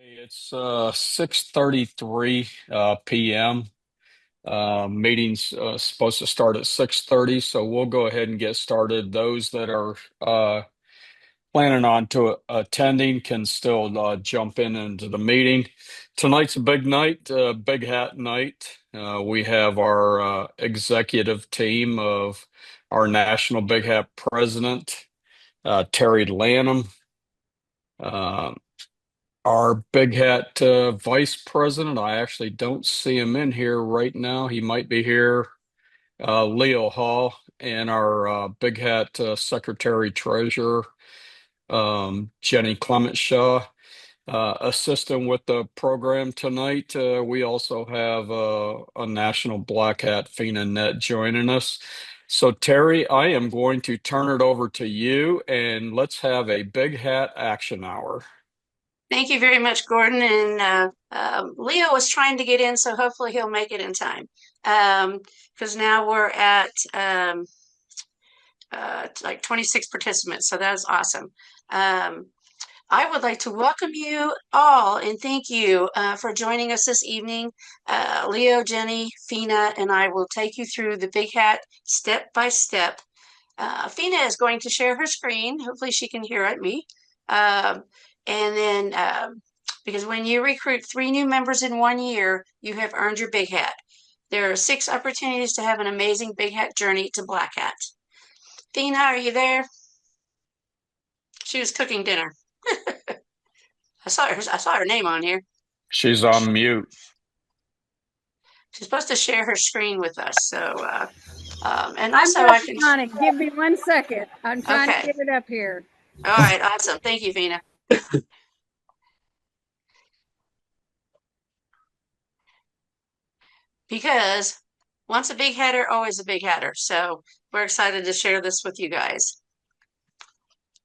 It's 6:33 p.m. Meeting's supposed to start at 6:30, so we'll go ahead and get started. Those that are planning on to attending can still jump into the meeting. Tonight's a big night, big hat night. We have our executive team of our National Big Hat President, Terry Lanham. Uh, Our Big Hat Vice President, I actually don't see him in here right now. He might be here. Leo Hall, and our Big Hat Secretary Treasurer, Jenny Clements-Shaw. Assisting with the program tonight, we also have a National Black Hat Fina Net joining us. So, Terry, I am going to turn it over to you, and let's have a Big Hat Action Hour. Thank you very much, Gordon. And Leo was trying to get in, so hopefully he'll make it in time. Because now we're at like 26 participants, so that is awesome. I would like to welcome you all and thank you for joining us this evening. Leo, Jenny, Fina, and I will take you through the Big Hat step by step. Fina is going to share her screen. Hopefully she can hear me. And then, because when you recruit 3 new members in 1 year, you have earned your Big Hat. There are 6 opportunities to have an amazing Big Hat journey to Black Hat. Fina, are you there? She was cooking dinner. I saw her name on here. She's on mute. She's supposed to share her screen with us. So, and I'm also I can. working on it. Give me 1 second. I'm trying to Okay. get it up here. All right. Awesome. Thank you, Fina. Because once a big hatter, always a big hatter. So we're excited to share this with you guys.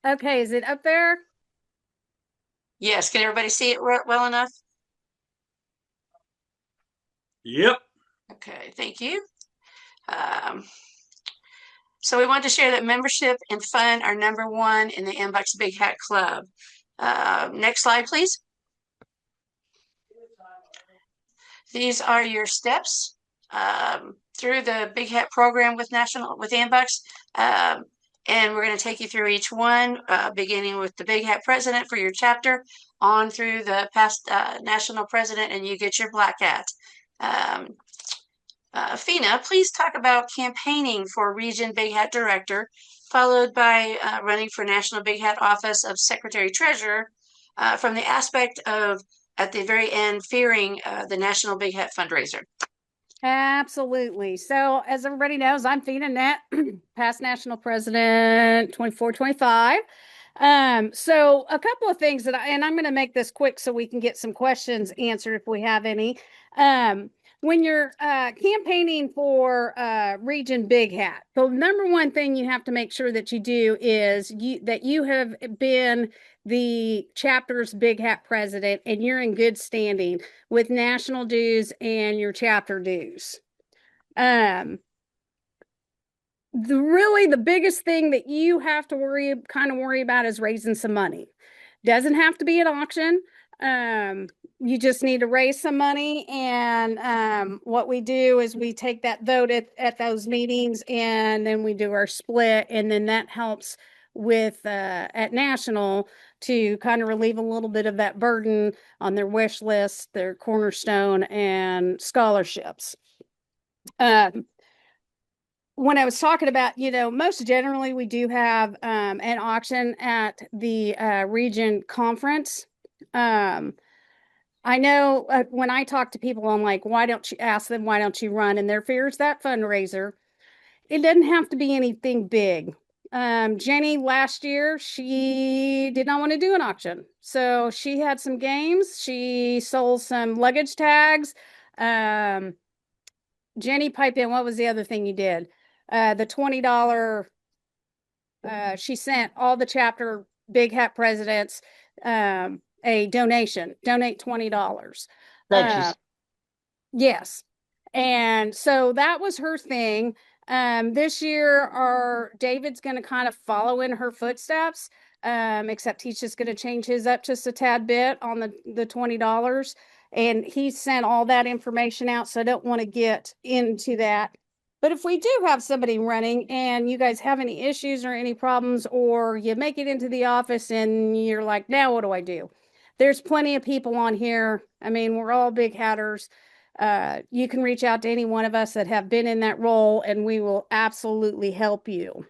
Okay, is it up there? Yes. Can everybody see it well enough? Yep. Okay. Thank you. So we want to share that membership and fun are #1 in the Inbox Big Hat Club. Next slide, please. These are your steps through the Big Hat program with Inbox. And we're going to take you through each one, beginning with the Big Hat President for your chapter, on through the past National President, and you get your Black Hat. Fina, please talk about campaigning for Region Big Hat Director, followed by running for National Big Hat Office of Secretary Treasurer, from the aspect of, at the very end, fearing the National Big Hat fundraiser. Absolutely. So as everybody knows, I'm Fina Net, past National President 24-25. So a couple of things and I'm going to make this quick so we can get some questions answered if we have any. When you're campaigning for Region Big Hat, the #1 thing you have to make sure that you do is that you have been the chapter's Big Hat president and you're in good standing with national dues and your chapter dues. The biggest thing that you have to worry about is raising some money. Doesn't have to be an auction. You just need to raise some money, and what we do is we take that vote at those meetings, and then we do our split, and then that helps with at national to kind of relieve a little bit of that burden on their wish list, their cornerstone, and scholarships. When I was talking about, most generally we do have an auction at the region conference. I know when I talk to people, I'm like, why don't you run? And their fear is that fundraiser. It doesn't have to be anything big. Jenny last year, she did not want to do an auction. So she had some games. She sold some luggage tags. Jenny, pipe in. What was the other thing you did? The $20, she sent all the chapter Big Hat presidents a donate $20. Yes. And so that was her thing. This year, David's going to kind of follow in her footsteps. except he's just going to change his up just a tad bit on the $20. And he sent all that information out, so I don't want to get into that. But if we do have somebody running and you guys have any issues or any problems, or you make it into the office and you're like, now what do I do? There's plenty of people on here. I mean, we're all big hatters. You can reach out to any one of us that have been in that role, and we will absolutely help you.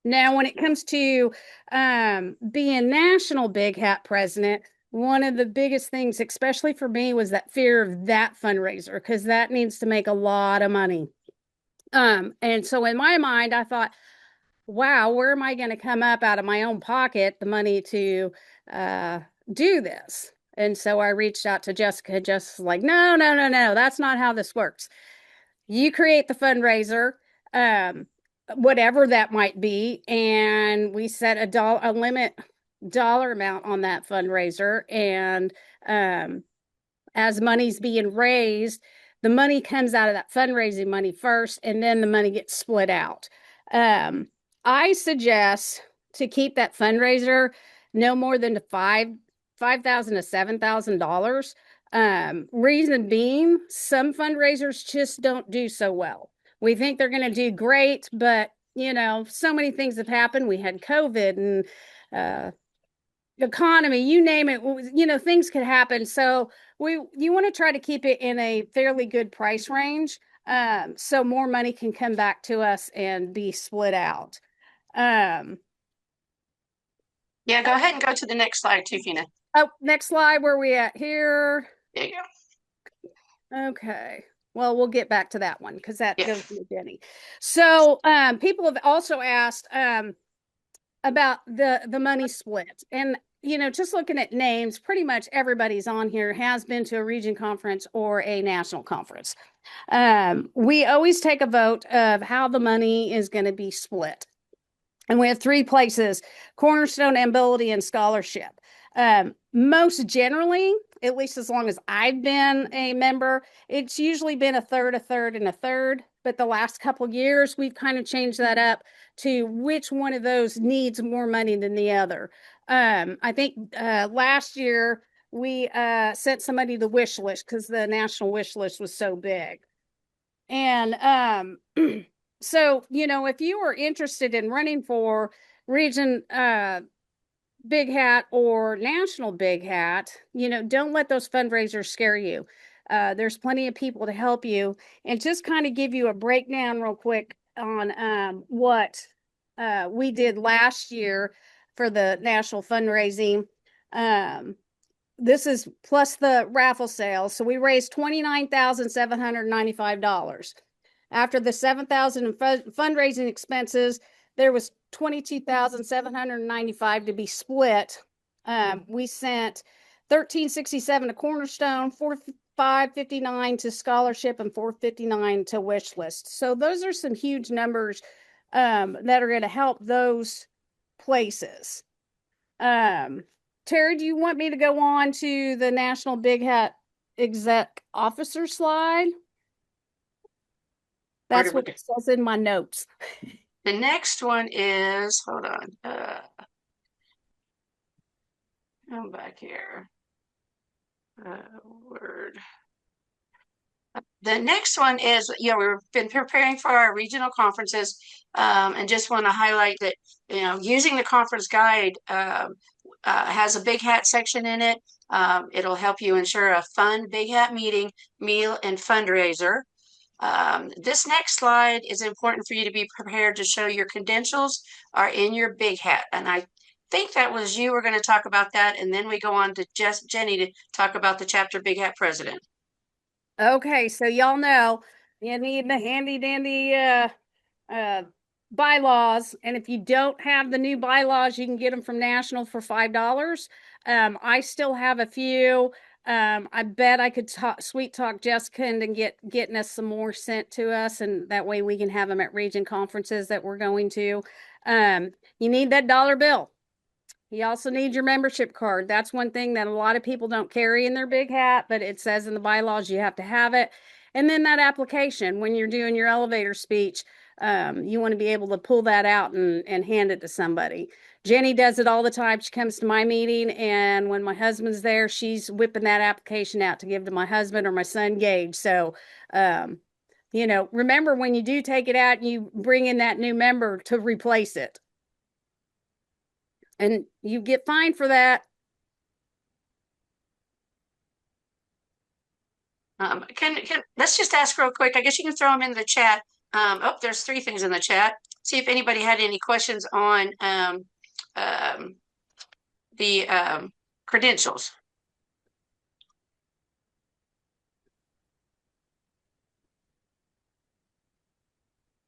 Now, when it comes to being national big hat president, one of the biggest things, especially for me, was that fear of that fundraiser, because that needs to make a lot of money. And so in my mind, I thought, wow, where am I going to come up out of my own pocket the money to do this? And so I reached out to Jessica, just like, no, that's not how this works. You create the fundraiser, whatever that might be, and we set a limit dollar amount on that fundraiser. And as money's being raised, the money comes out of that fundraising money first, and then the money gets split out. I suggest to keep that fundraiser no more than $5,000 to $7,000. Reason being, some fundraisers just don't do so well. We think they're going to do great, but so many things have happened. We had COVID and economy, you name it, things could happen. So you want to try to keep it in a fairly good price range, so more money can come back to us and be split out. Yeah, go ahead and go to the next slide too, Fina. Oh, next slide. Where are we at here? There you go. Okay. Well, we'll get back to that one because that goes to Jenny. So people have also asked about the money split. And, just looking at names, pretty much everybody's on here has been to a region conference or a national conference. We always take a vote of how the money is going to be split. And we have 3 places: Cornerstone, Ability, and Scholarship. Most generally, at least as long as I've been a member, it's usually been a third, and a third. But the last couple years, we've kind of changed that up to which one of those needs more money than the other. I think last year we sent somebody the wish list because the national wish list was so big. And so, if you are interested in running for region big hat or national big hat, don't let those fundraisers scare you. There's plenty of people to help you. And just kind of give you a breakdown real quick on what we did last year for the national fundraising. This is plus the raffle sales. So we raised $29,795. After the $7,000 in fundraising expenses, there was $22,795 to be split. We sent $1,367 to Cornerstone, $4,559 to Scholarship, and $459 to Wish List. So those are some huge numbers that are going to help those places. Terry, do you want me to go on to the National Big Hat Exec Officer slide? That's what it says in my notes. The next one is, hold on. Come back here. Word. The next one is, we've been preparing for our regional conferences, and just want to highlight that, using the conference guide has a big hat section in it. It'll help you ensure a fun big hat meeting, meal, and fundraiser. This next slide is important for you to be prepared to show your credentials are in your big hat. And I think that was you were going to talk about that. And then we go on to Jenny to talk about the chapter big hat president. Okay, so y'all know you need the handy dandy bylaws. And if you don't have the new bylaws, you can get them from National for $5. I still have a few. I bet I could sweet talk Jessica into getting us some more sent to us, and that way we can have them at region conferences that we're going to. You need that dollar bill. You also need your membership card. That's one thing that a lot of people don't carry in their big hat, but it says in the bylaws you have to have it. And then that application when you're doing your elevator speech. You want to be able to pull that out and hand it to somebody. Jenny does it all the time. She comes to my meeting, and when my husband's there, she's whipping that application out to give to my husband or my son Gage. So, remember when you do take it out, you bring in that new member to replace it. And you get fined for that. Let's just ask real quick. I guess you can throw them in the chat. There's 3 things in the chat. See if anybody had any questions on the credentials.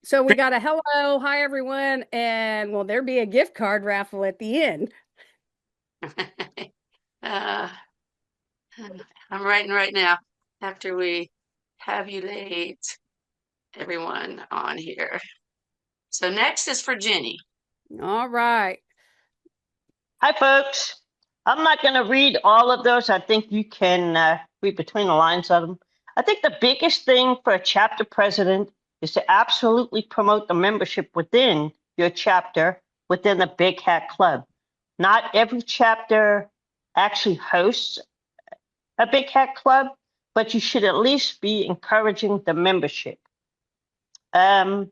So we got a hello, hi everyone, and will there be a gift card raffle at the end? I'm writing right now after we tabulate everyone on here. So next is for Jenny. All right. Hi, folks. I'm not going to read all of those. I think you can read between the lines of them. I think the biggest thing for a chapter president is to absolutely promote the membership within your chapter, within the Big Hat Club. Not every chapter actually hosts a Big Hat Club, but you should at least be encouraging the membership. One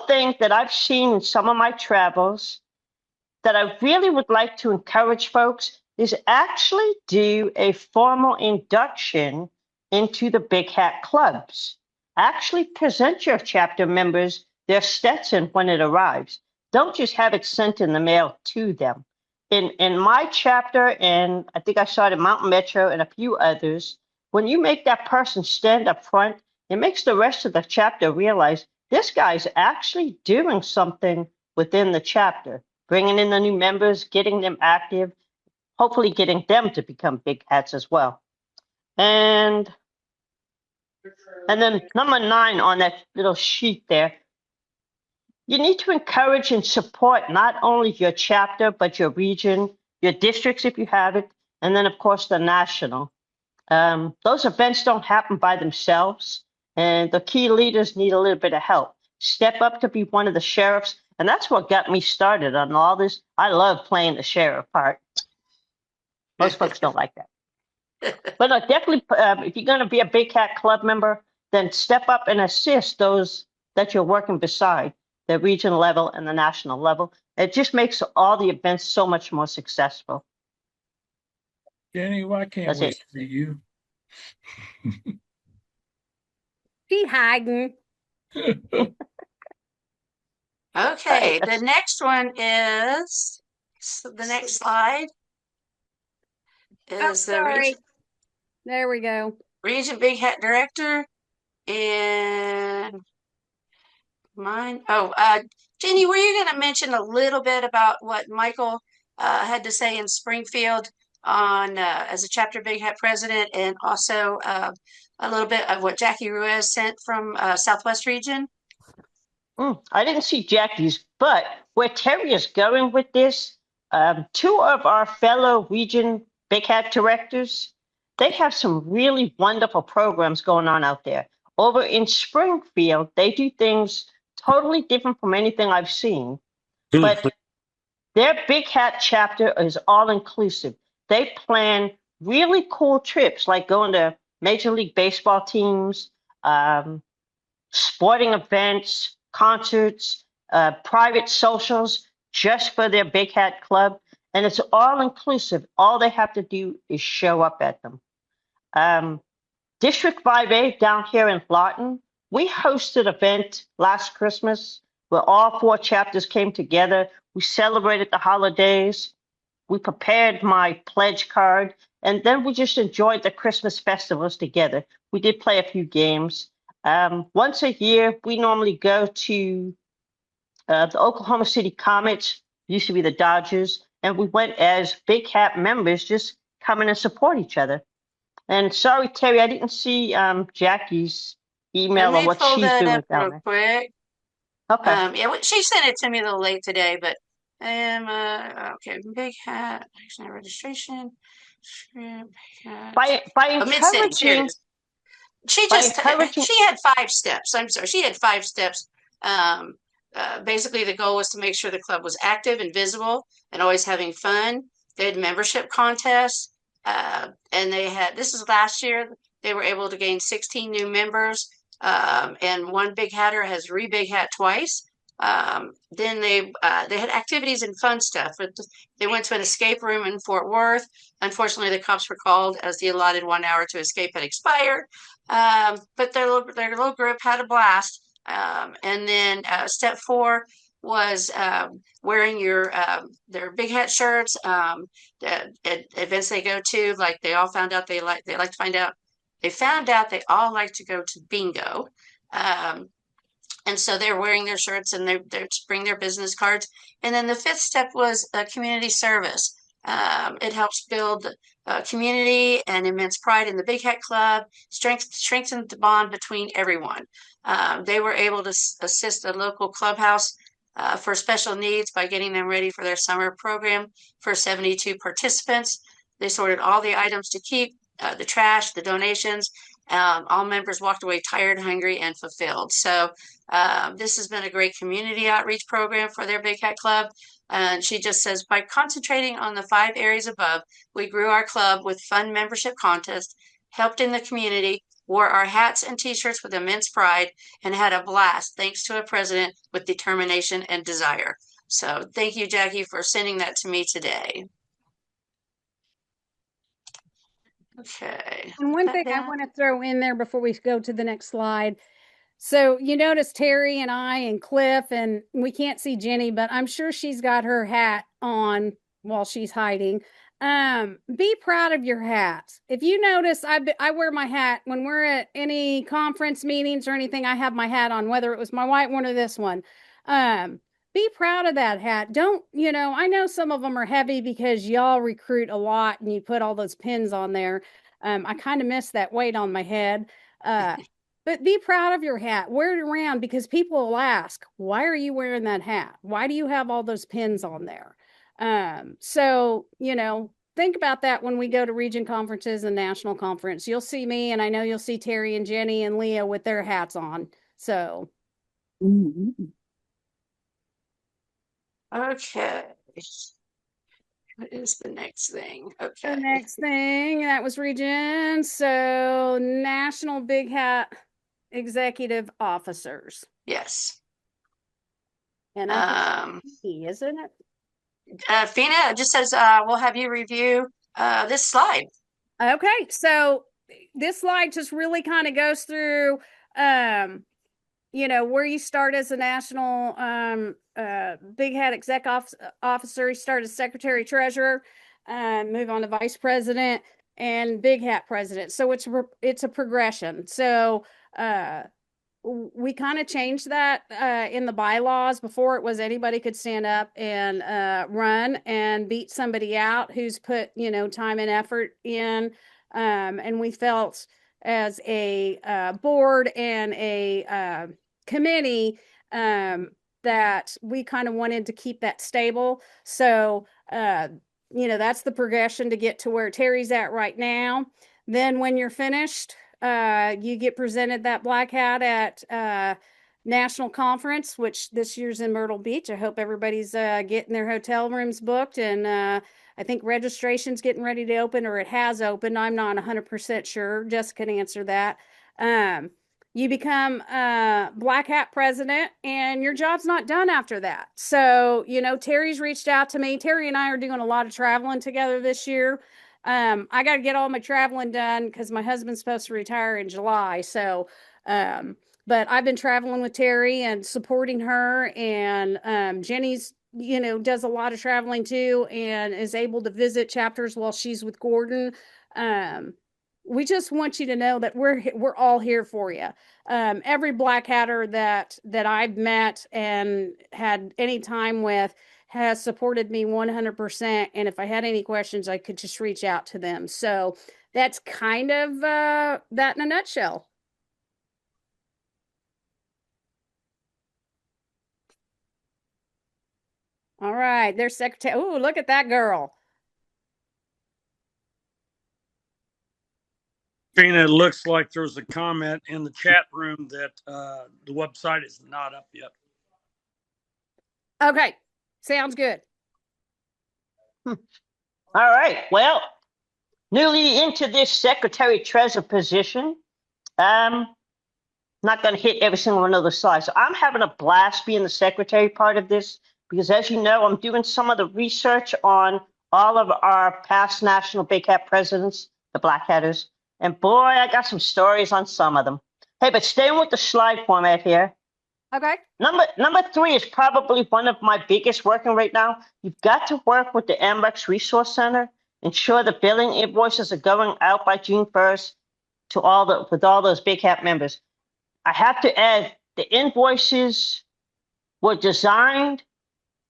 thing that I've seen in some of my travels that I really would like to encourage folks is actually do a formal induction into the Big Hat Clubs. Actually present your chapter members their Stetson when it arrives. Don't just have it sent in the mail to them. In my chapter, and I think I saw it in Mountain Metro and a few others, when you make that person stand up front, it makes the rest of the chapter realize this guy's actually doing something within the chapter, bringing in the new members, getting them active, hopefully getting them to become big hats as well. And then number 9 on that little sheet there, you need to encourage and support not only your chapter, but your region, your districts if you have it, and then of course the national. Those events don't happen by themselves, and the key leaders need a little bit of help. Step up to be one of the sheriffs, and that's what got me started on all this. I love playing the sheriff part. Most folks don't like that. But definitely, if you're going to be a Big Hat Club member, then step up and assist those that you're working beside, the region level and the national level. It just makes all the events so much more successful. Jenny, why can't That's we it. see you? She hiding. Okay, the next one is the next slide is the Sorry. There we go. region Big Hat Director and mine. Jenny, were you going to mention a little bit about what Michael had to say in Springfield on as a chapter Big Hat president, and also a little bit of what Jackie Ruiz sent from Southwest region? I didn't see Jackie's, but where Terry is going with this, 2 of our fellow region Big Hat directors, they have some really wonderful programs going on out there. Over in Springfield, they do things totally different from anything I've seen, but their Big Hat chapter is all inclusive. They plan really cool trips, like going to Major League Baseball teams, sporting events, concerts, private socials, just for their Big Hat Club. And it's all inclusive. All they have to do is show up at them. District 5A down here in Lawton, we hosted an event last Christmas where all 4 chapters came together. We celebrated the holidays. We prepared my pledge card, and then we just enjoyed the Christmas festivals together. We did play a few games. Once a year, we normally go to the Oklahoma City Comets, used to be the Dodgers, and we went as Big Hat members, just come in and support each other. And sorry, Terry, I didn't see Jackie's email or what she's doing down there. Quick. Okay. She sent it to me a little late today, but okay, Big Hat registration. By encouraging, She By just encouraging, she had 5 steps. I'm sorry, she had 5 steps. Um, Basically, the goal was to make sure the club was active and visible and always having fun. They had membership contests, and they had this is last year. They were able to gain 16 new members, and one big hatter has re-big hat twice. Then they had activities and fun stuff. They went to an escape room in Fort Worth. Unfortunately, the cops were called as the allotted 1 hour to escape had expired. But their little group had a blast. And then step 4 was wearing their big hat shirts. At events they go to, like they all found out they like to find out. They found out they all like to go to bingo. Um, and so they're wearing their shirts and they bring their business cards. And then the 5th step was community service. It helps build community and immense pride in the Big Hat Club, strengthened the bond between everyone. They were able to assist a local clubhouse for special needs by getting them ready for their summer program for 72 participants. They sorted all the items to keep, the trash, the donations. All members walked away tired, hungry, and fulfilled. So this has been a great community outreach program for their Big Hat Club. And she just says, by concentrating on the 5 areas above, we grew our club with fun membership contests, helped in the community, wore our hats and t-shirts with immense pride, and had a blast thanks to a president with determination and desire. So thank you, Jackie, for sending that to me today. Okay. And one thing I want to throw in there before we go to the next slide. So you notice Terry and I and Cliff, and we can't see Jenny, but I'm sure she's got her hat on while she's hiding. Be proud of your hats. If you notice, I wear my hat when we're at any conference meetings or anything. I have my hat on, whether it was my white one or this one. Be proud of that hat. Don't, I know some of them are heavy because y'all recruit a lot and you put all those pins on there. I kind of miss that weight on my head. But be proud of your hat. Wear it around because people will ask, why are you wearing that hat? Why do you have all those pins on there? So, think about that when we go to region conferences and national conference. You'll see me, and I know you'll see Terry and Jenny and Leah with their hats on. So. Okay. What is the next thing? Okay. The next thing, that was region. So national big hat executive officers. Yes. And I think he, isn't it? Fina just says, we'll have you review this slide. Okay, so this slide just really kind of goes through, where you start as a national big hat exec officer. You start as secretary treasurer, move on to vice president and big hat president. So it's a progression. So we kind of changed that in the bylaws. Before, it was anybody could stand up and run and beat somebody out who's put time and effort in, and we felt as a board and a committee that we kind of wanted to keep that stable. So that's the progression to get to where Terry's at right now. Then when you're finished, you get presented that black hat at national conference, which this year's in Myrtle Beach. I hope everybody's getting their hotel rooms booked, and I think registration's getting ready to open, or it has opened. I'm not 100% sure. Jessica can answer that. You become black hat president, and your job's not done after that. So, Terry's reached out to me. Terry and I are doing a lot of traveling together this year. I got to get all my traveling done because my husband's supposed to retire in July. So, but I've been traveling with Terry and supporting her, and Jenny's, does a lot of traveling too and is able to visit chapters while she's with Gordon. We just want you to know that we're all here for you. Every black hatter that I've met and had any time with has supported me 100%. And if I had any questions, I could just reach out to them. So that's kind of that in a nutshell. All right, there's secretary. Oh, look at that girl. Fina, it looks like there's a comment in the chat room that the website is not up yet. Okay, sounds good. All right. Well, newly into this secretary treasurer position. Not going to hit every single one of the slides. So I'm having a blast being the secretary part of this because, as you know, I'm doing some of the research on all of our past National Big Hat presidents, the Black Hatters. And boy, I got some stories on some of them. Hey, but staying with the slide format here. Okay. Number 3 is probably one of my biggest working right now. You've got to work with the MBUX Resource Center, ensure the billing invoices are going out by June 1st to with all those Big Hat members. I have to add, the invoices were designed,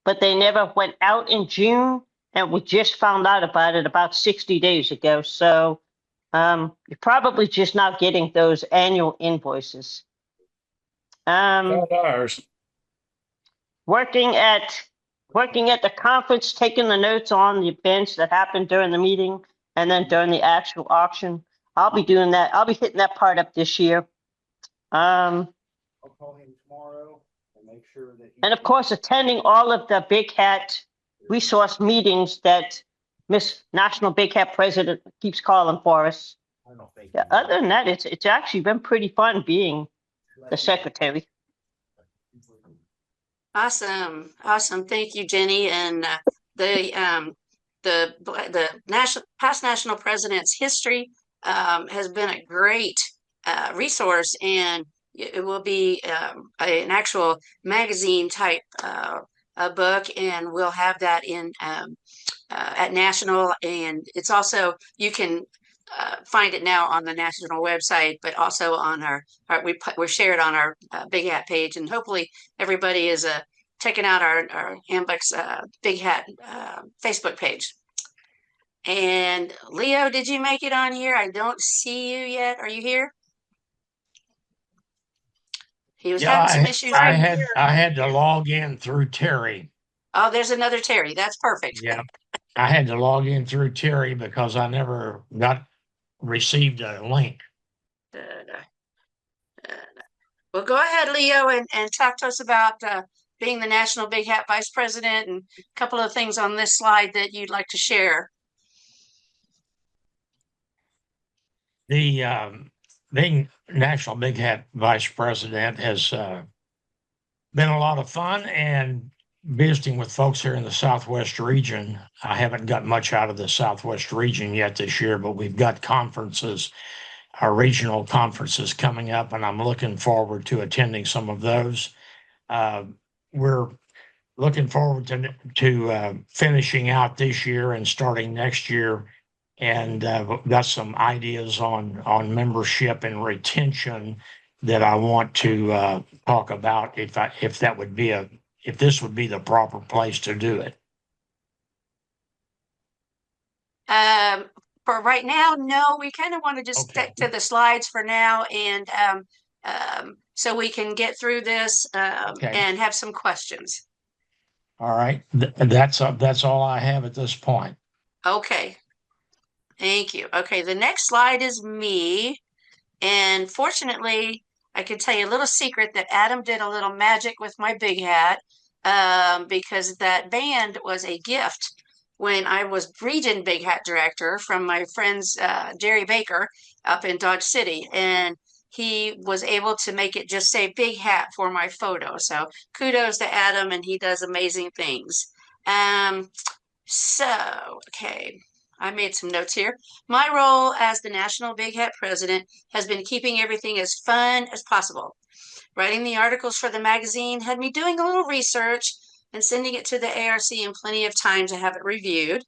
but they never went out in June, and we just found out about it about 60 days ago. So you're probably just not getting those annual invoices. Not ours. Working at the conference, taking the notes on the events that happened during the meeting and then during the actual auction. I'll be doing that. I'll be hitting that part up this year. I'll call him tomorrow and make sure that. And of course, attending all of the Big Hat resource meetings that Miss National Big Hat President keeps calling for us. I don't think. Yeah, other than that, it's actually been pretty fun being the secretary. Awesome. Thank you, Jenny. And the past national president's history has been a great resource, and it will be an actual magazine type book, and we'll have that in at National, and it's also, you can find it now on the National website, but also on we share it on our Big Hat page, and hopefully everybody is checking out our MBUX Big Hat Facebook page. And Leo, did you make it on here? I don't see you yet. Are you here? He was having some issues. I had to log in through Terry. Oh, there's another Terry. That's perfect. Yeah, I had to log in through Terry because I never received a link. Well, go ahead, Leo, and talk to us about being the National Big Hat Vice President and a couple of things on this slide that you'd like to share. The being National Big Hat Vice President has been a lot of fun, and visiting with folks here in the Southwest region. I haven't got much out of the Southwest region yet this year, but we've got conferences, our regional conferences coming up, and I'm looking forward to attending some of those. We're looking forward to finishing out this year and starting next year, and got some ideas on membership and retention that I want to talk about if this would be the proper place to do it. For right now, no, we kind of want to just stick to the slides for now, and so we can get through this and have some questions. All right, that's all I have at this point. Okay, thank you. Okay, the next slide is me, and fortunately, I can tell you a little secret that Adam did a little magic with my big hat, because that band was a gift when I was region Big Hat director from my friends Jerry Baker up in Dodge City, and he was able to make it just say Big Hat for my photo. So kudos to Adam, and he does amazing things. Okay, I made some notes here. My role as the National Big Hat president has been keeping everything as fun as possible. Writing the articles for the magazine had me doing a little research and sending it to the ARC in plenty of time to have it reviewed.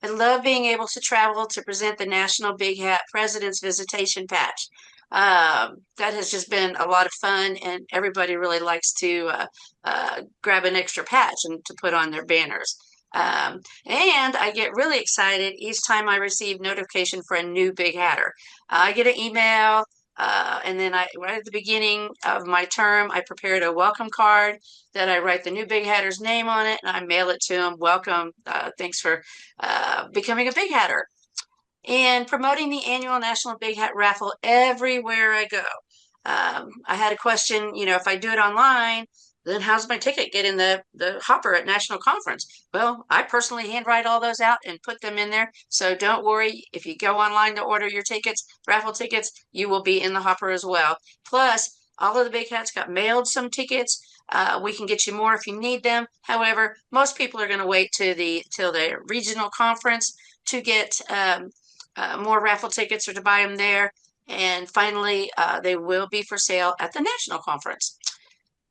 I love being able to travel to present the National Big Hat President's Visitation Patch. That has just been a lot of fun, and everybody really likes to grab an extra patch and to put on their banners. And I get really excited each time I receive notification for a new Big Hatter. I get an email, and then right at the beginning of my term, I prepared a welcome card that I write the new Big Hatter's name on it, and I mail it to them. Welcome, thanks for becoming a Big Hatter. and promoting the annual National Big Hat Raffle everywhere I go. I had a question, if I do it online, then how's my ticket get in the hopper at National Conference? Well, I personally handwrite all those out and put them in there. So don't worry, if you go online to order your tickets, raffle tickets, you will be in the hopper as well. Plus, all of the Big Hats got mailed some tickets. We can get you more if you need them. However, most people are going to wait till the regional conference to get more raffle tickets or to buy them there. And finally, they will be for sale at the national conference.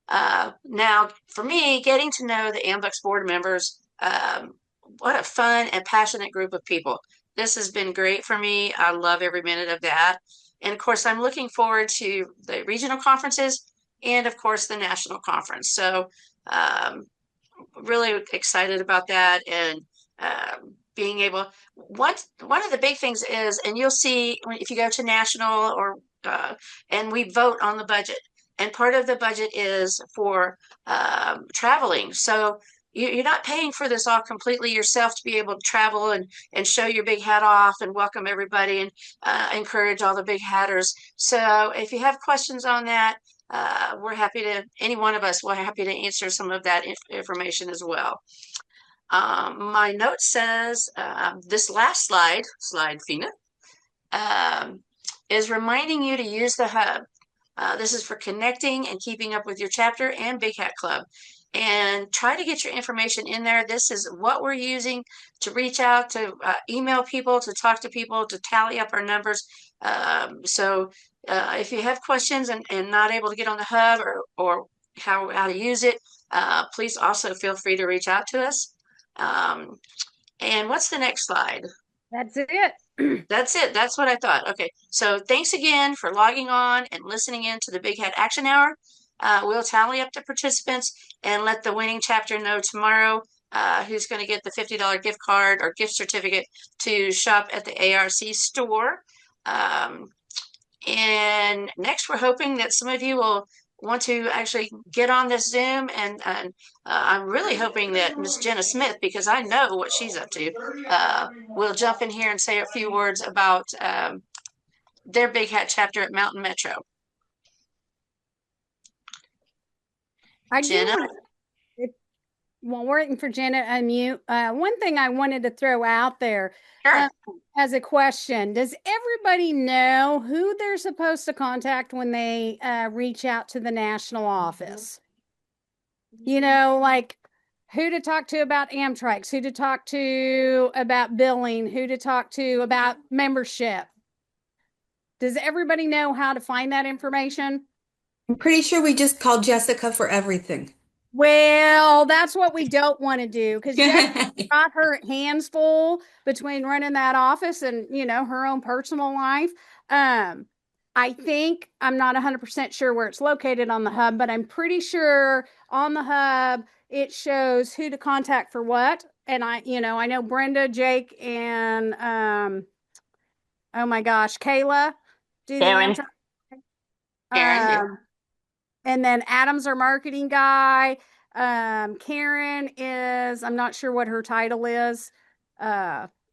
Now, for me, getting to know the AMBUCS board members, what a fun and passionate group of people. This has been great for me. I love every minute of that. And of course, I'm looking forward to the regional conferences and, of course, the national conference. So, really excited about that. And being able, one of the big things is, and you'll see if you go to national and we vote on the budget, and part of the budget is for traveling. So you're not paying for this all completely yourself to be able to travel and show your big hat off and welcome everybody and encourage all the big hatters. So if you have questions on that, any one of us, we're happy to answer some of that information as well. My note says this last slide, Fina, is reminding you to use the hub. This is for connecting and keeping up with your chapter and Big Hat Club. And try to get your information in there. This is what we're using to reach out, to email people, to talk to people, to tally up our numbers. So if you have questions and not able to get on the hub or how to use it, please also feel free to reach out to us. And what's the next slide? That's it. That's it. That's what I thought. Okay. So thanks again for logging on and listening in to the Big Hat Action Hour. We'll tally up the participants and let the winning chapter know tomorrow who's going to get the $50 gift card or gift certificate to shop at the ARC store. And next, we're hoping that some of you will want to actually get on this Zoom, and I'm really hoping that Miss Jenna Smith, because I know what she's up to, will jump in here and say a few words about their Big Hat chapter at Mountain Metro. Jenna? While we're waiting for Jenna to unmute, one thing I wanted to throw out there as a question, does everybody know who they're supposed to contact when they reach out to the national office? Like who to talk to about Amtrak's, who to talk to about billing, who to talk to about membership. Does everybody know how to find that information? I'm pretty sure we just called Jessica for everything. Well, that's what we don't want to do, because Jessica got her hands full between running that office and, her own personal life. I think I'm not 100% sure where it's located on the hub, but I'm pretty sure on the hub it shows who to contact for what. And I know Brenda, Jake, and oh my gosh, Kayla do Karen. the and then Adam's our marketing guy. Karen is, I'm not sure what her title is.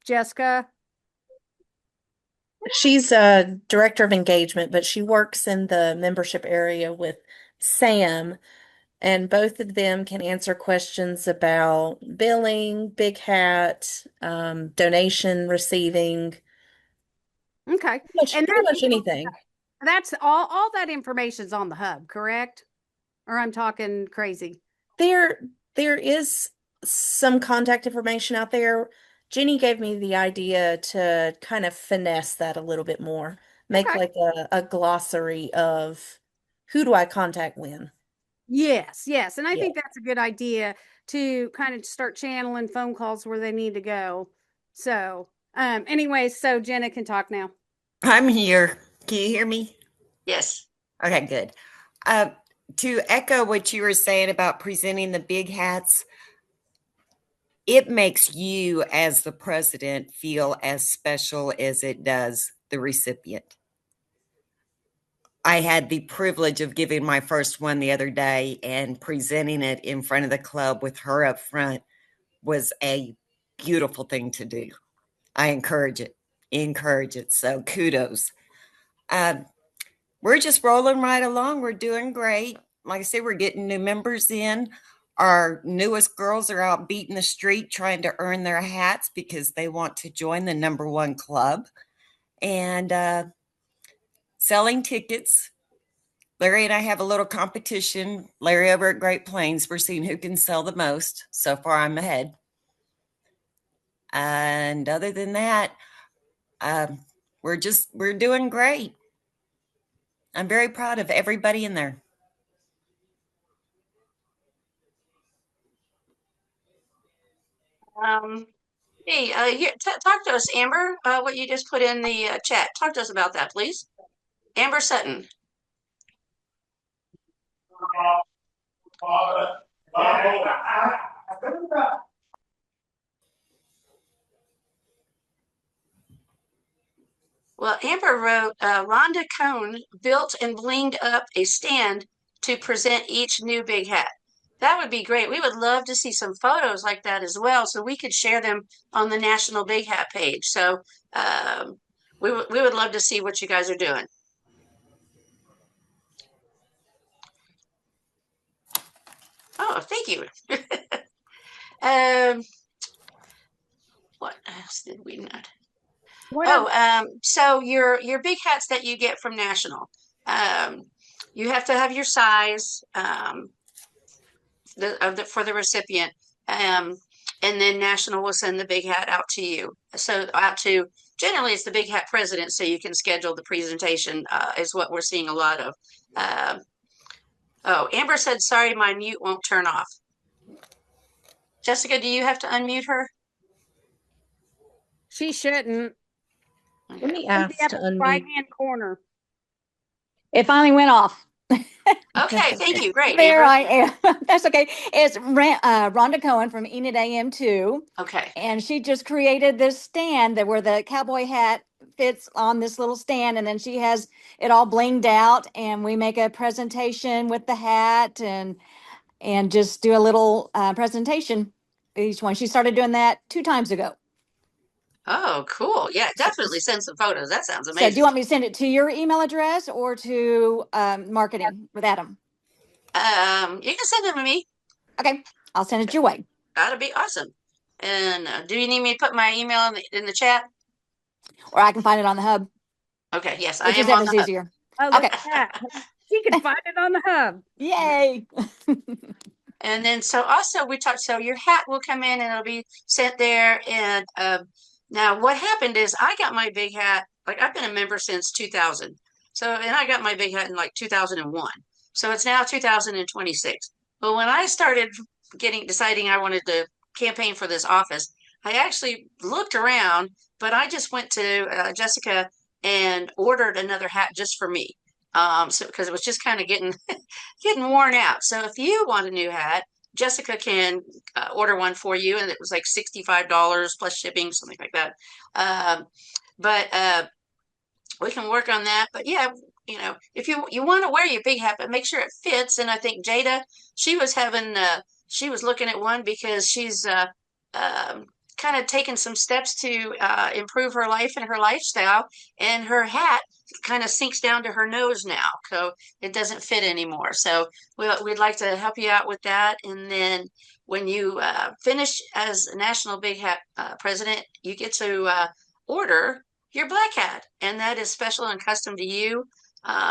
Jessica. She's a director of engagement, but she works in the membership area with Sam, and both of them can answer questions about billing, Big Hat, donation receiving. Okay. Pretty much anything. That's all that information's on the hub, correct? Or I'm talking crazy. There is some contact information out there. Jenny gave me the idea to kind of finesse that a little bit more, make like a glossary of who do I contact when. Yes. And I think that's a good idea to kind of start channeling phone calls where they need to go. So, anyway, so Jenna can talk now. I'm here. Can you hear me? Yes. Okay, good. To echo what you were saying about presenting the big hats, it makes you as the president feel as special as it does the recipient. I had the privilege of giving my first one the other day, and presenting it in front of the club with her up front was a beautiful thing to do. I encourage it encourage it. So kudos. We're just rolling right along. We're doing great. Like I say, we're getting new members in. Our newest girls are out beating the street trying to earn their hats because they want to join the #1 club and selling tickets. Larry and I have a little competition. Larry over at Great Plains, we're seeing who can sell the most. So far, I'm ahead. And other than that, we're doing great. I'm very proud of everybody in there. Hey, talk to us, Amber. What you just put in the chat. Talk to us about that, please. Amber Sutton. Well, Amber wrote, Rhonda Cohn built and blinged up a stand to present each new big hat. That would be great. We would love to see some photos like that as well, so we could share them on the National Big Hat page. So we would love to see what you guys are doing. Oh, thank you. What else did we not? So your big hats that you get from National, you have to have your size for the recipient, and then National will send the big hat out to you. So generally it's the big hat president, so you can schedule the presentation. Is what we're seeing a lot of. Oh, Amber said, sorry, my mute won't turn off. Jessica, do you have to unmute her? She shouldn't. Let me Maybe ask up to in the unmute. right-hand corner. It finally went off. Okay, thank you. Great. There Amber. I am. That's okay. It's Rhonda Cohen from Enid AM2. Okay. And she just created this stand where the cowboy hat fits on this little stand. And then she has it all blinged out. And we make a presentation with the hat and just do a little presentation each one. She started doing that 2 times ago. Oh, cool. Yeah, definitely send some photos. That sounds So amazing. do you want me to send it to your email address or to marketing with Adam? You can send them to me. Okay, I'll send it your way. That'd be awesome. And do you need me to put my email in the chat? Or I can find it on the hub. Okay, yes, I am on Whichever's the hub. easier. Oh, look Okay. at that. She can find it on the hub. Yay. And then so also we talked, so your hat will come in and it'll be sent there. And now what happened is I got my big hat, like I've been a member since 2000. So, and I got my big hat in like 2001. So it's now 2026. But when I started deciding I wanted to campaign for this office, I actually looked around, but I just went to Jessica and ordered another hat just for me. So because it was just kind of getting worn out. So if you want a new hat, Jessica can order one for you, and it was like $65 plus shipping, something like that. But we can work on that. But yeah, you know, if you want to wear your big hat, but make sure it fits. And I think Jada, she was looking at one because she's kind of taken some steps to improve her life and her lifestyle, and her hat kind of sinks down to her nose now, so it doesn't fit anymore. So we'd like to help you out with that. And then when you finish as National Big Hat president, you get to order your black hat, and that is special and custom to you.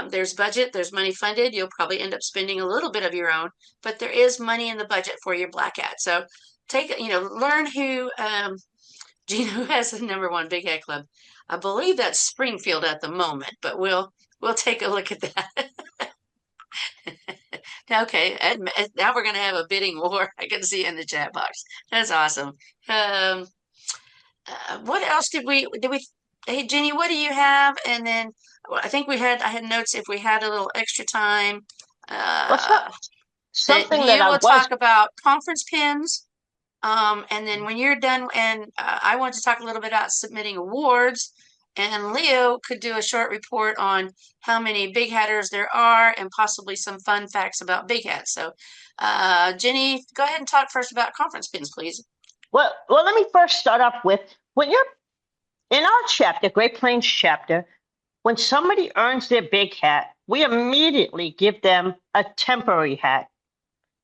There's budget, there's money funded. You'll probably end up spending a little bit of your own, but there is money in the budget for your black hat. So learn who Gina, who has the #1 Big Hat Club. I believe that's Springfield at the moment, but we'll take a look at that. Okay, now we're gonna have a bidding war. I can see in the chat box. That's awesome. What else did we? Hey, Jenny, what do you have? And then I think I had notes if we had a little extra time. Something that that I will was talk about conference pins. And then when you're done, and I want to talk a little bit about submitting awards, and Leo could do a short report on how many Big Hatters there are and possibly some fun facts about Big Hats. So, Jenny, go ahead and talk first about conference pins, please. well. Let me first start off with In our chapter, Great Plains chapter, when somebody earns their big hat, we immediately give them a temporary hat.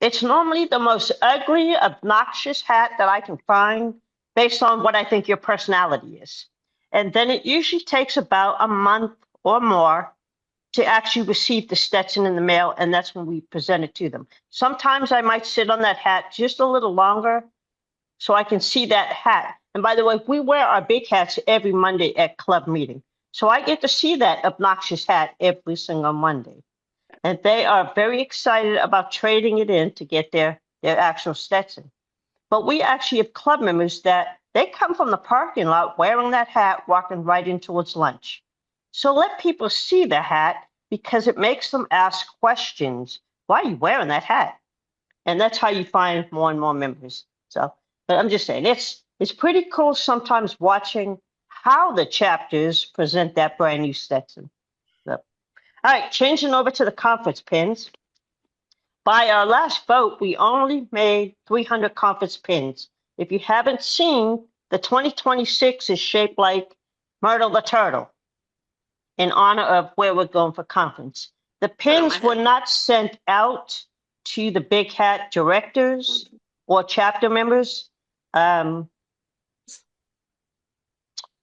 It's normally the most ugly, obnoxious hat that I can find based on what I think your personality is. And then it usually takes about a month or more to actually receive the Stetson in the mail, and that's when we present it to them. Sometimes I might sit on that hat just a little longer so I can see that hat. And by the way, we wear our big hats every Monday at club meeting. So I get to see that obnoxious hat every single Monday. And they are very excited about trading it in to get their actual Stetson. But we actually have club members that they come from the parking lot wearing that hat, walking right in towards lunch. So let people see the hat because it makes them ask questions. Why are you wearing that hat? And that's how you find more and more members. So, but I'm just saying, it's pretty cool sometimes watching how the chapters present that brand new Stetson. So, all right, changing over to the conference pins. By our last vote, we only made 300 conference pins. If you haven't seen, the 2026 is shaped like Myrtle the Turtle in honor of where we're going for conference. The pins were not sent out to the Big Hat directors or chapter members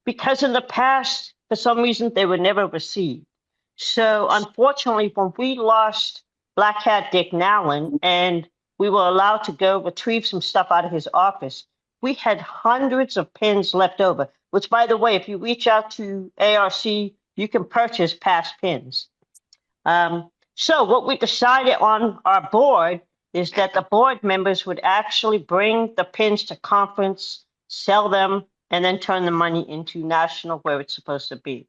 because in the past, for some reason, they were never received. So unfortunately, when we lost Black Hat Dick Nowlin and we were allowed to go retrieve some stuff out of his office, we had hundreds of pins left over, which, by the way, if you reach out to ARC, you can purchase past pins. So what we decided on our board is that the board members would actually bring the pins to conference, sell them, and then turn the money into national where it's supposed to be.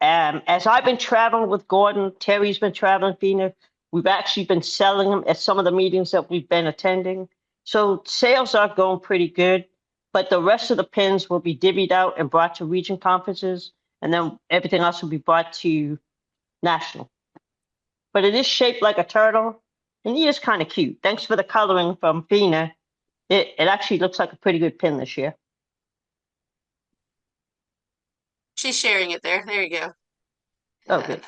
As I've been traveling with Gordon, Terry's been traveling, Fina, we've actually been selling them at some of the meetings that we've been attending. So sales are going pretty good, but the rest of the pins will be divvied out and brought to region conferences, and then everything else will be brought to national. But it is shaped like a turtle, and he is kind of cute. Thanks for the coloring from Fina. It actually looks like a pretty good pin this year. She's sharing it there. There you go. Oh, good.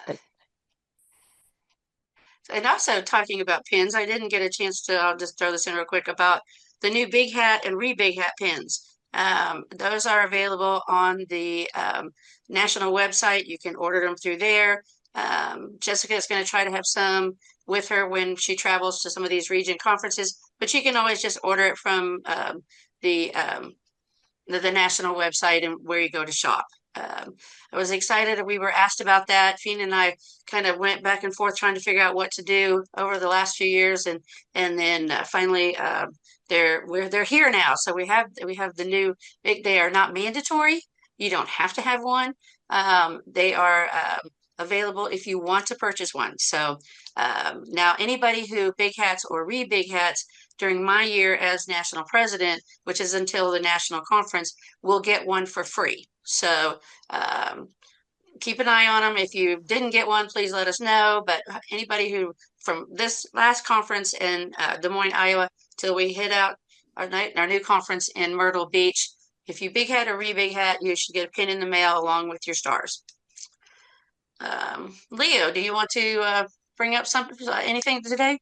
And also talking about pins, I didn't get a chance to, I'll just throw this in real quick about the new Big Hat and Big Hat pins. Those are available on the national website. You can order them through there. Jessica is going to try to have some with her when she travels to some of these region conferences, but you can always just order it from the national website and where you go to shop. I was excited that we were asked about that. Fina and I kind of went back and forth trying to figure out what to do over the last few years, and then finally they're here now. So we have the new. They are not mandatory. You don't have to have one. They are available if you want to purchase one. So now anybody who big hats or big hats during my year as national president, which is until the national conference, will get one for free. So keep an eye on them. If you didn't get one, please let us know. But anybody who from this last conference in Des Moines, Iowa, till we hit out our new conference in Myrtle Beach, if you big hat or big hat, you should get a pin in the mail along with your stars. Leo, do you want to bring up anything today?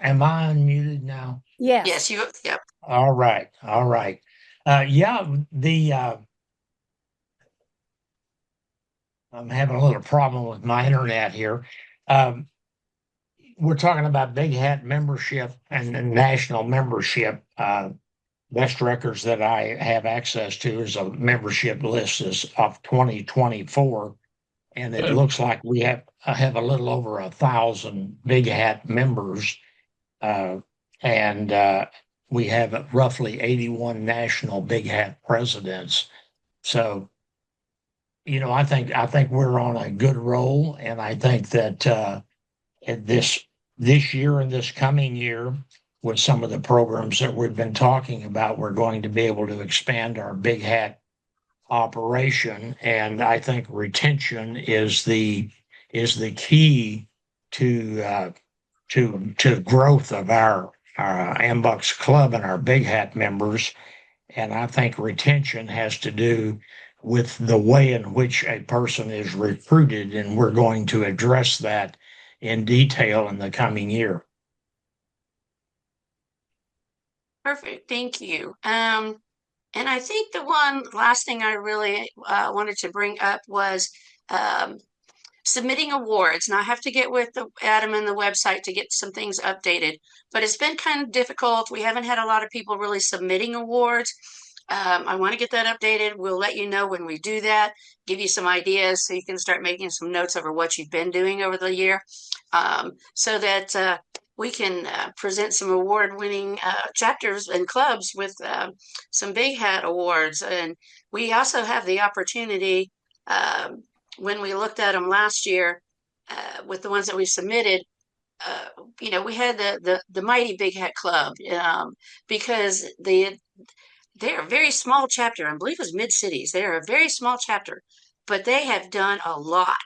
Am I unmuted now? Yes. Yes, yep. All right. Yeah, I'm having a little problem with my internet here. We're talking about Big Hat membership and national membership. Best records that I have access to is a membership list of 2024. And it looks like we have a little over 1,000 Big Hat members, and we have roughly 81 national Big Hat presidents. So, I think we're on a good roll, and I think that this year and this coming year, with some of the programs that we've been talking about, we're going to be able to expand our Big Hat operation, and I think retention is the key to to growth of our Ambucks Club and our Big Hat members. And I think retention has to do with the way in which a person is recruited, and we're going to address that in detail in the coming year. Perfect. Thank you. And I think the last thing I really wanted to bring up was submitting awards. Now I have to get with Adam and the website to get some things updated, but it's been kind of difficult. We haven't had a lot of people really submitting awards. I want to get that updated. We'll let you know when we do that, give you some ideas so you can start making some notes over what you've been doing over the year, so that we can present some award-winning chapters and clubs with some Big Hat awards. And we also have the opportunity, when we looked at them last year, with the ones that we submitted, we had the Mighty Big Hat Club, because they're a very small chapter. I believe it was Mid-Cities. They're a very small chapter, but they have done a lot.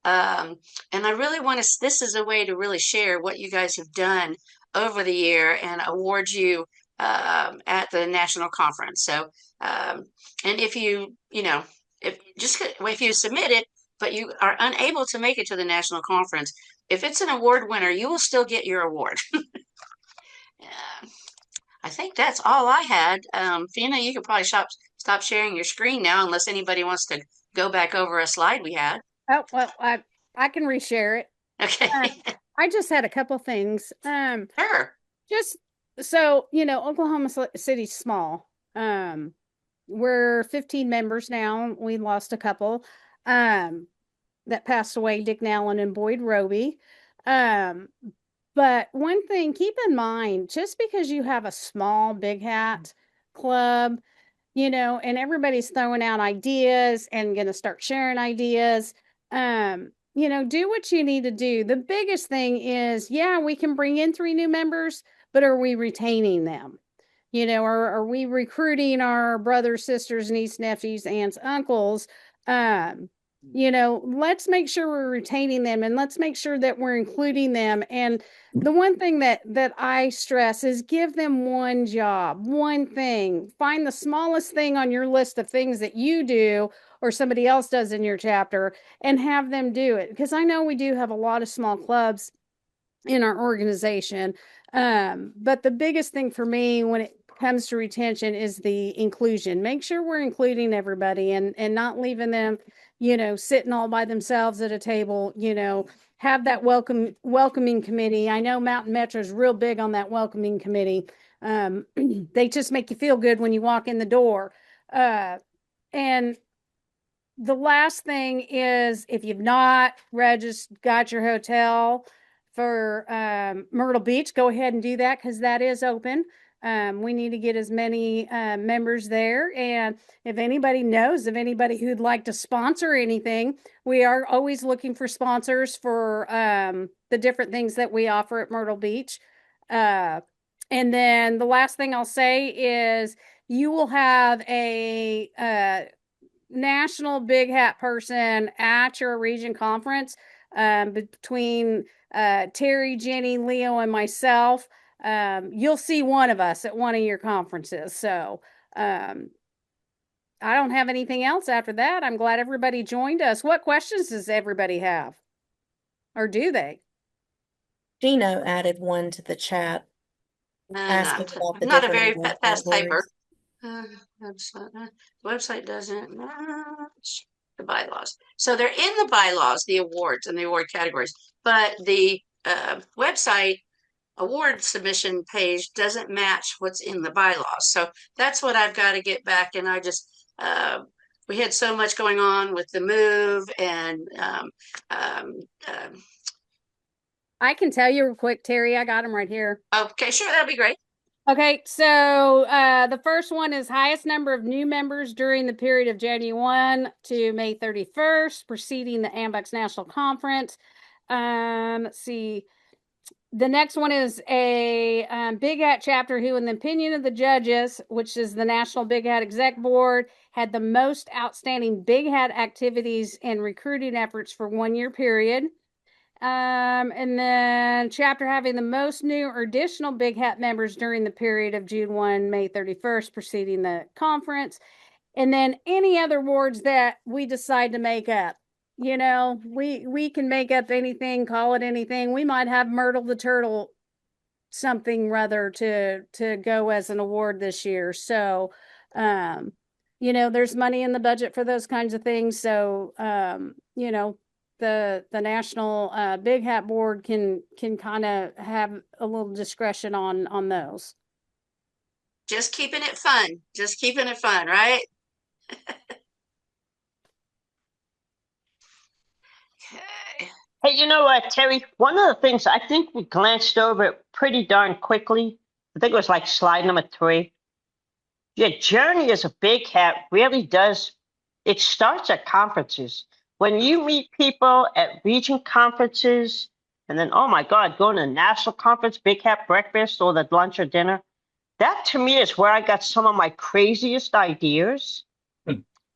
And I really want to, this is a way to really share what you guys have done over the year and award you at the national conference. So, and if if you submit it, but you are unable to make it to the national conference, if it's an award winner, you will still get your award. I think that's all I had. Fina, you could probably stop sharing your screen now, unless anybody wants to go back over a slide we had. Oh, well, I can reshare it. Okay. I just had a couple things. Sure. Just so Oklahoma City's small. We're 15 members now. We lost a couple that passed away, Dick Nallen and Boyd Roby. But one thing, keep in mind, just because you have a small Big Hat club, and everybody's throwing out ideas and going to start sharing ideas, do what you need to do. The biggest thing is, we can bring in 3 new members, but are we retaining them? Are we recruiting our brothers, sisters, nieces, nephews, aunts, uncles? Let's make sure we're retaining them, and let's make sure that we're including them. And the one thing that I stress is give them one job, one thing. Find the smallest thing on your list of things that you do or somebody else does in your chapter and have them do it. Because I know we do have a lot of small clubs in our organization. But the biggest thing for me when it comes to retention is the inclusion. Make sure we're including everybody and not leaving them, sitting all by themselves at a table. Have that welcoming committee. I know Mountain Metro is real big on that welcoming committee. They just make you feel good when you walk in the door. And the last thing is, if you've not got your hotel for Myrtle Beach, go ahead and do that, because that is open. We need to get as many members there. And if anybody knows of anybody who'd like to sponsor anything, we are always looking for sponsors for the different things that we offer at Myrtle Beach. And then the last thing I'll say is you will have a national Big Hat person at your region conference between Terry, Jenny, Leo, and myself. You'll see one of us at one of your conferences. So I don't have anything else after that. I'm glad everybody joined us. What questions does everybody have? Or do they? Gino added one to the chat. Asking about the not a different very award fast typer. categories. Website doesn't match the bylaws. So they're in the bylaws, the awards and the award categories, but the website award submission page doesn't match what's in the bylaws. So that's what I've got to get back. And I just, we had so much going on with the move and I can tell you real quick, Terry, I got them right here. Okay, sure. That'd be great. Okay, so the first one is highest number of new members during the period of January 1 to May 31st, preceding the Ambucks National Conference. Let's see. The next one is a Big Hat chapter who, in the opinion of the judges, which is the National Big Hat Exec Board, had the most outstanding Big Hat activities and recruiting efforts for 1 year period. And then chapter having the most new or additional Big Hat members during the period of June 1, May 31st preceding the conference. And then any other awards that we decide to make up. You know, we can make up anything, call it anything. We might have Myrtle the Turtle something rather to go as an award this year. So you know, there's money in the budget for those kinds of things. So you know, the National Big Hat Board can kind of have a little discretion on those. Just keeping it fun. Just keeping it fun, right? Okay. Hey, you know what, Terry? One of the things I think we glanced over it pretty darn quickly. I think it was like slide number 3. Your journey as a big hat really does, it starts at conferences. When you meet people at region conferences, and then, oh my God, going to a national conference, big hat breakfast, or the lunch or dinner, that to me is where I got some of my craziest ideas.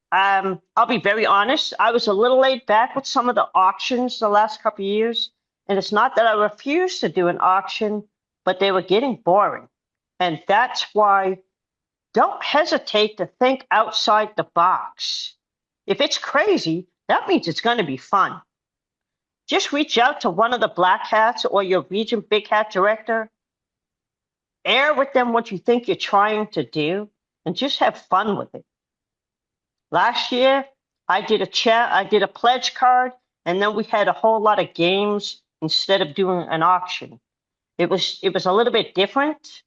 I'll be very honest. I was a little laid back with some of the auctions the last couple of years. And it's not that I refused to do an auction, but they were getting boring. And that's why don't hesitate to think outside the box. If it's crazy, that means it's going to be fun. Just reach out to one of the black hats or your region big hat director. Air with them what you think you're trying to do and just have fun with it. Last year, I did a pledge card, and then we had a whole lot of games instead of doing an auction. It was a little bit different,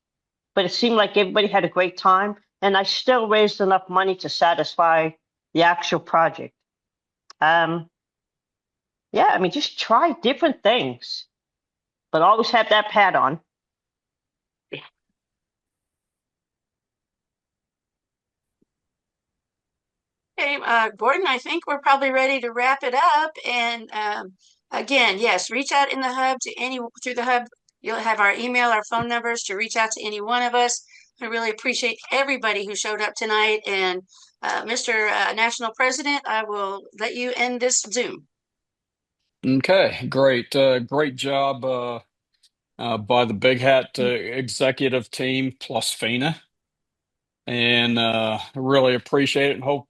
but it seemed like everybody had a great time, and I still raised enough money to satisfy the actual project. Yeah, I mean, just try different things, but always have that pad on. Okay, Gordon, I think we're probably ready to wrap it up. And again, yes, reach out in the hub through the hub. You'll have our email, our phone numbers to reach out to any one of us. I really appreciate everybody who showed up tonight. And Mr. National President, I will let you end this Zoom. Okay, great. Great job by the Big Hat executive team plus FINA. And really appreciate it and hope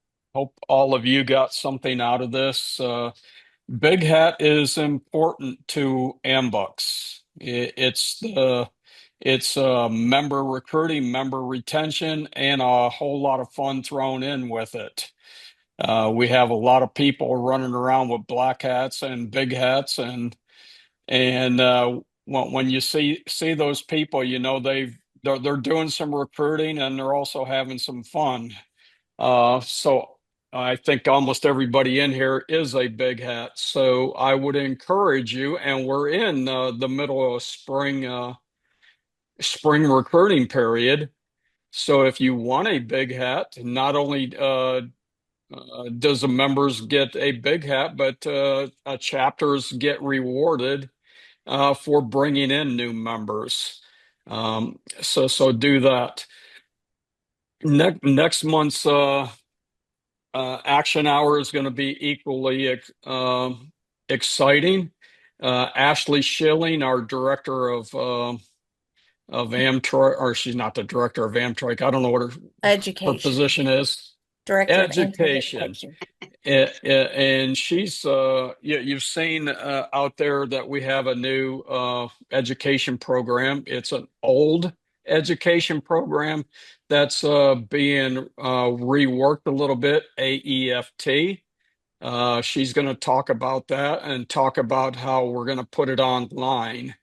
all of you got something out of this. Big Hat is important to AMBUCS. It's member recruiting, member retention, and a whole lot of fun thrown in with it. We have a lot of people running around with black hats and big hats, and when you see those people, you know they're doing some recruiting and they're also having some fun. So I think almost everybody in here is a big hat. So I would encourage you, and we're in the middle of spring recruiting period. So if you want a big hat, not only does the members get a big hat, but chapters get rewarded for bringing in new members. So do that. Next month's action hour is going to be equally exciting. Ashley Schilling, our director of Amtrak, or she's not the director of Amtrak. I don't know what her position is. Director Education. And she's you've seen out there that we have a new education program. It's an old education program that's being reworked a little bit, AEFT. She's going to talk about that and talk about how we're going to put it online.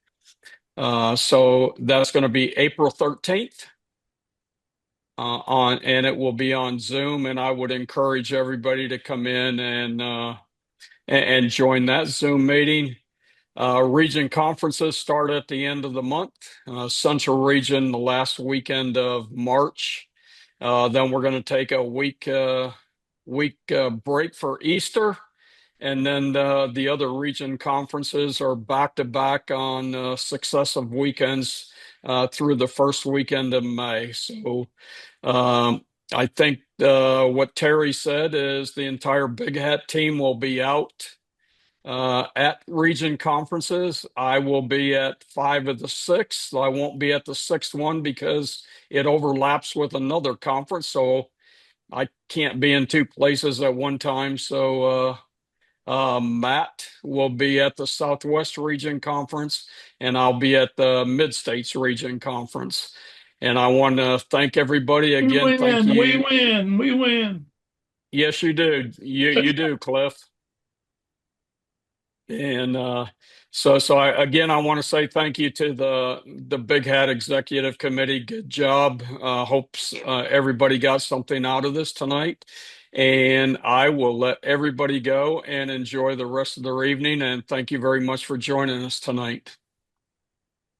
So that's going to be April 13th. And it will be on Zoom, and I would encourage everybody to come in and join that Zoom meeting. Region conferences start at the end of the month. Central Region the last weekend of March. Then we're going to take a week break for Easter, and then the other region conferences are back to back on successive weekends through the first weekend of May. So I think what Terry said is the entire Big Hat team will be out at region conferences. I will be at 5 of the 6. I won't be at the 6th one because it overlaps with another conference. So I can't be in 2 places at one time. So Matt will be at the Southwest Region Conference, and I'll be at the Mid-States Region Conference. And I want to thank everybody again. Thank you. We win. We win. Yes, you do. You do, Cliff. And again, I want to say thank you to the Big Hat Executive Committee. Good job. Hopes everybody got something out of this tonight. And I will let everybody go and enjoy the rest of their evening. And thank you very much for joining us tonight.